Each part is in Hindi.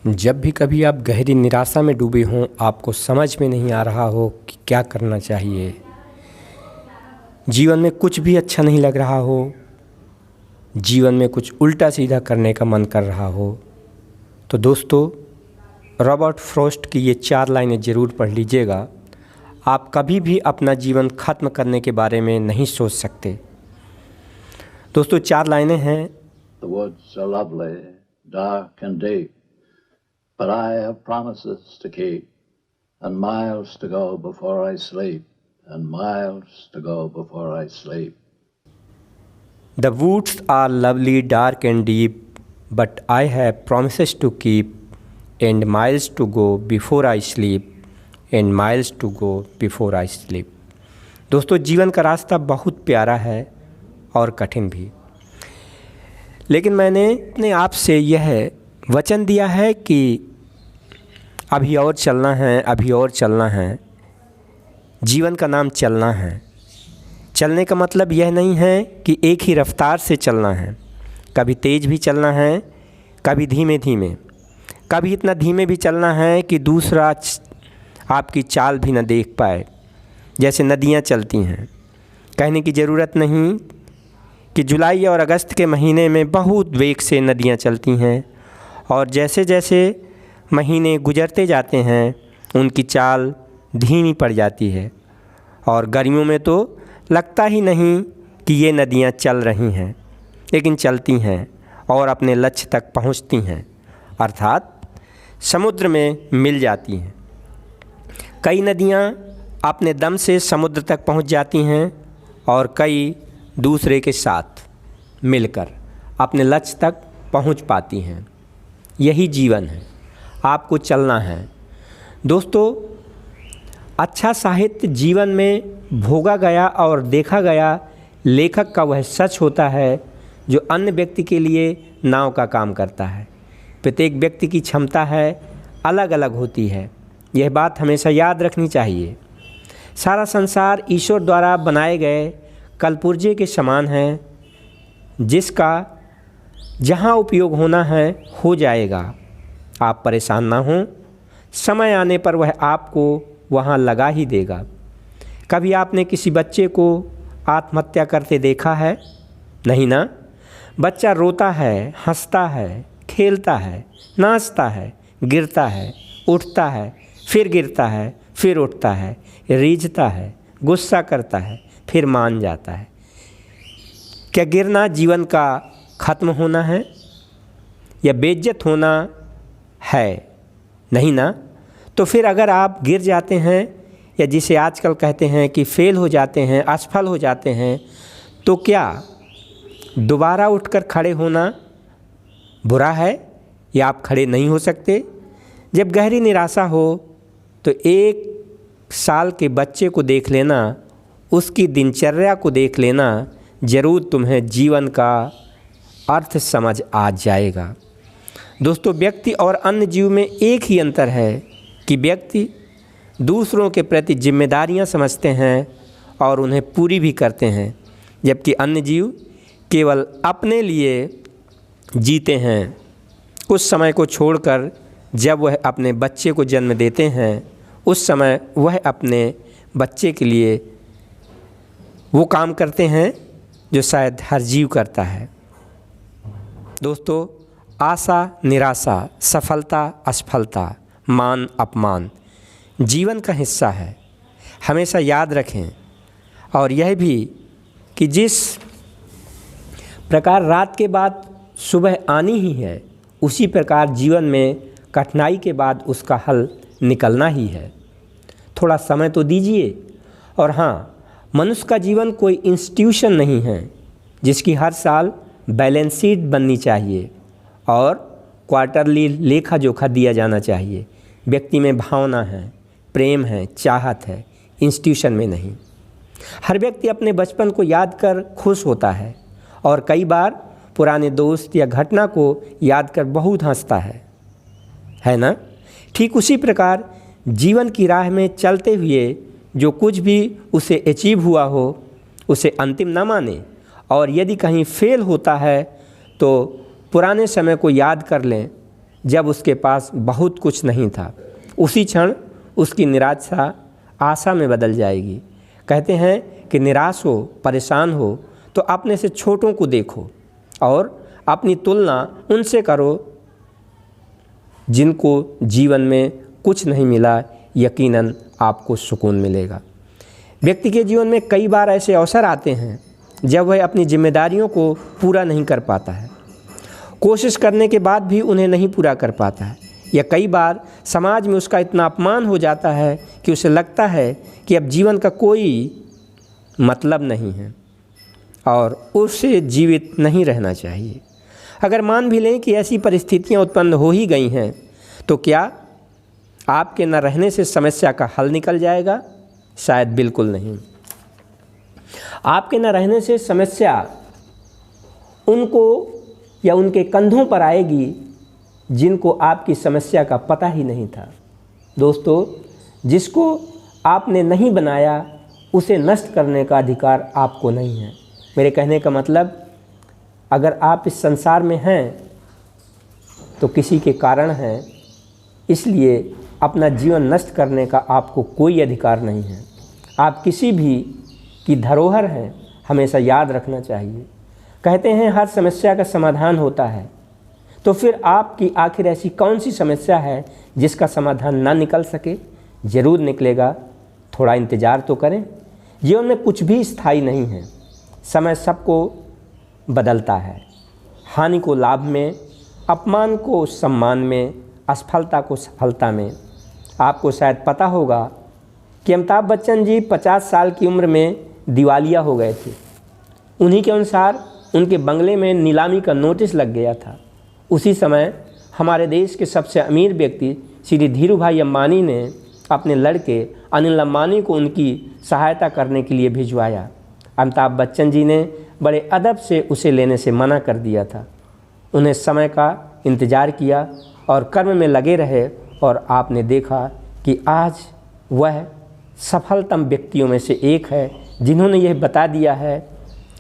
जब भी कभी आप गहरी निराशा में डूबे हों, आपको समझ में नहीं आ रहा हो कि क्या करना चाहिए, जीवन में कुछ भी अच्छा नहीं लग रहा हो, जीवन में कुछ उल्टा सीधा करने का मन कर रहा हो, तो दोस्तों रॉबर्ट फ्रॉस्ट की ये 4 लाइनें ज़रूर पढ़ लीजिएगा। आप कभी भी अपना जीवन ख़त्म करने के बारे में नहीं सोच सकते। दोस्तों 4 लाइनें हैं। The woods are lovely, dark and deep, but I have promises to keep, and miles to go before I sleep, and miles to go before I sleep. The woods are lovely, dark and deep, but I have promises to keep, and miles to go before I sleep, and miles to go before I sleep. दोस्तों जीवन का रास्ता बहुत प्यारा है और कठिन भी, लेकिन मैंने अपने आप से यह वचन दिया है कि अभी और चलना है, अभी और चलना है। जीवन का नाम चलना है। चलने का मतलब यह नहीं है कि एक ही रफ्तार से चलना है। कभी तेज़ भी चलना है, कभी धीमे धीमे, कभी इतना धीमे भी चलना है कि दूसरा आपकी चाल भी न देख पाए। जैसे नदियाँ चलती हैं, कहने की ज़रूरत नहीं कि जुलाई और अगस्त के महीने में बहुत वेग से नदियाँ चलती हैं, और जैसे जैसे महीने गुजरते जाते हैं उनकी चाल धीमी पड़ जाती है, और गर्मियों में तो लगता ही नहीं कि ये नदियाँ चल रही हैं, लेकिन चलती हैं और अपने लक्ष्य तक पहुँचती हैं, अर्थात समुद्र में मिल जाती हैं। कई नदियाँ अपने दम से समुद्र तक पहुँच जाती हैं और कई दूसरे के साथ मिलकर अपने लक्ष्य तक पहुँच पाती हैं। यही जीवन है, आपको चलना है। दोस्तों अच्छा साहित्य जीवन में भोगा गया और देखा गया लेखक का वह सच होता है जो अन्य व्यक्ति के लिए नाव का काम करता है। प्रत्येक व्यक्ति की क्षमता है अलग अलग होती है, यह बात हमेशा याद रखनी चाहिए। सारा संसार ईश्वर द्वारा बनाए गए कलपुर्जे के समान है, जिसका जहाँ उपयोग होना है हो जाएगा। आप परेशान ना हों, समय आने पर वह आपको वहाँ लगा ही देगा। कभी आपने किसी बच्चे को आत्महत्या करते देखा है? नहीं ना। बच्चा रोता है, हंसता है, खेलता है, नाचता है, गिरता है, उठता है, फिर गिरता है, फिर उठता है, रीझता है, गुस्सा करता है, फिर मान जाता है। क्या गिरना जीवन का ख़त्म होना है या बेइज्जत होना है? नहीं ना। तो फिर अगर आप गिर जाते हैं या जिसे आजकल कहते हैं कि फेल हो जाते हैं, असफल हो जाते हैं, तो क्या दोबारा उठकर खड़े होना बुरा है या आप खड़े नहीं हो सकते? जब गहरी निराशा हो तो 1 साल के बच्चे को देख लेना, उसकी दिनचर्या को देख लेना, ज़रूर तुम्हें जीवन का अर्थ समझ आ जाएगा। दोस्तों व्यक्ति और अन्य जीव में एक ही अंतर है कि व्यक्ति दूसरों के प्रति जिम्मेदारियां समझते हैं और उन्हें पूरी भी करते हैं, जबकि अन्य जीव केवल अपने लिए जीते हैं। उस समय को छोड़कर जब वह अपने बच्चे को जन्म देते हैं, उस समय वह अपने बच्चे के लिए वो काम करते हैं जो शायद हर जीव करता है। दोस्तों आशा निराशा, सफलता असफलता, मान अपमान जीवन का हिस्सा है, हमेशा याद रखें। और यह भी कि जिस प्रकार रात के बाद सुबह आनी ही है, उसी प्रकार जीवन में कठिनाई के बाद उसका हल निकलना ही है। थोड़ा समय तो दीजिए। और हाँ, मनुष्य का जीवन कोई इंस्टीट्यूशन नहीं है जिसकी हर साल बैलेंस शीट बननी चाहिए और क्वार्टरली लेखा जोखा दिया जाना चाहिए। व्यक्ति में भावना है, प्रेम है, चाहत है, इंस्टीट्यूशन में नहीं। हर व्यक्ति अपने बचपन को याद कर खुश होता है और कई बार पुराने दोस्त या घटना को याद कर बहुत हंसता है ना। ठीक उसी प्रकार जीवन की राह में चलते हुए जो कुछ भी उसे अचीव हुआ हो उसे अंतिम न माने, और यदि कहीं फेल होता है तो पुराने समय को याद कर लें जब उसके पास बहुत कुछ नहीं था। उसी क्षण उसकी निराशा आशा में बदल जाएगी। कहते हैं कि निराश हो, परेशान हो तो अपने से छोटों को देखो और अपनी तुलना उनसे करो जिनको जीवन में कुछ नहीं मिला। यकीनन आपको सुकून मिलेगा। व्यक्ति के जीवन में कई बार ऐसे अवसर आते हैं जब वह अपनी जिम्मेदारियों को पूरा नहीं कर पाता है, कोशिश करने के बाद भी उन्हें नहीं पूरा कर पाता है, या कई बार समाज में उसका इतना अपमान हो जाता है कि उसे लगता है कि अब जीवन का कोई मतलब नहीं है और उसे जीवित नहीं रहना चाहिए। अगर मान भी लें कि ऐसी परिस्थितियां उत्पन्न हो ही गई हैं तो क्या आपके न रहने से समस्या का हल निकल जाएगा? शायद बिल्कुल नहीं। आपके न रहने से समस्या उनको या उनके कंधों पर आएगी जिनको आपकी समस्या का पता ही नहीं था। दोस्तों, जिसको आपने नहीं बनाया उसे नष्ट करने का अधिकार आपको नहीं है। मेरे कहने का मतलब, अगर आप इस संसार में हैं तो किसी के कारण हैं, इसलिए अपना जीवन नष्ट करने का आपको कोई अधिकार नहीं है। आप किसी भी की धरोहर हैं, हमेशा याद रखना चाहिए। कहते हैं हर समस्या का समाधान होता है, तो फिर आपकी आखिर ऐसी कौन सी समस्या है जिसका समाधान ना निकल सके? ज़रूर निकलेगा, थोड़ा इंतज़ार तो करें। जीवन में कुछ भी स्थायी नहीं है, समय सबको बदलता है। हानि को लाभ में, अपमान को सम्मान में, असफलता को सफलता में। आपको शायद पता होगा कि अमिताभ बच्चन जी 50 साल की उम्र में दिवालिया हो गए थे। उन्हीं के अनुसार उनके बंगले में नीलामी का नोटिस लग गया था। उसी समय हमारे देश के सबसे अमीर व्यक्ति श्री धीरू भाई अंबानी ने अपने लड़के अनिल अंबानी को उनकी सहायता करने के लिए भिजवाया। अमिताभ बच्चन जी ने बड़े अदब से उसे लेने से मना कर दिया था। उन्हें समय का इंतज़ार किया और कर्म में लगे रहे और आपने देखा कि आज वह सफलतम व्यक्तियों में से एक है जिन्होंने यह बता दिया है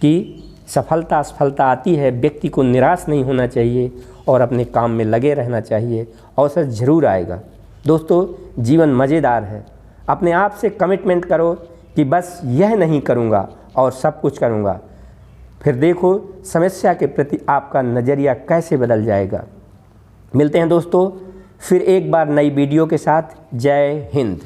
कि सफलता असफलता आती है, व्यक्ति को निराश नहीं होना चाहिए और अपने काम में लगे रहना चाहिए। अवसर ज़रूर आएगा। दोस्तों, जीवन मज़ेदार है। अपने आप से कमिटमेंट करो कि बस यह नहीं करूँगा और सब कुछ करूँगा। फिर देखो समस्या के प्रति आपका नज़रिया कैसे बदल जाएगा। मिलते हैं दोस्तों फिर एक बार नई वीडियो के साथ। जय हिंद।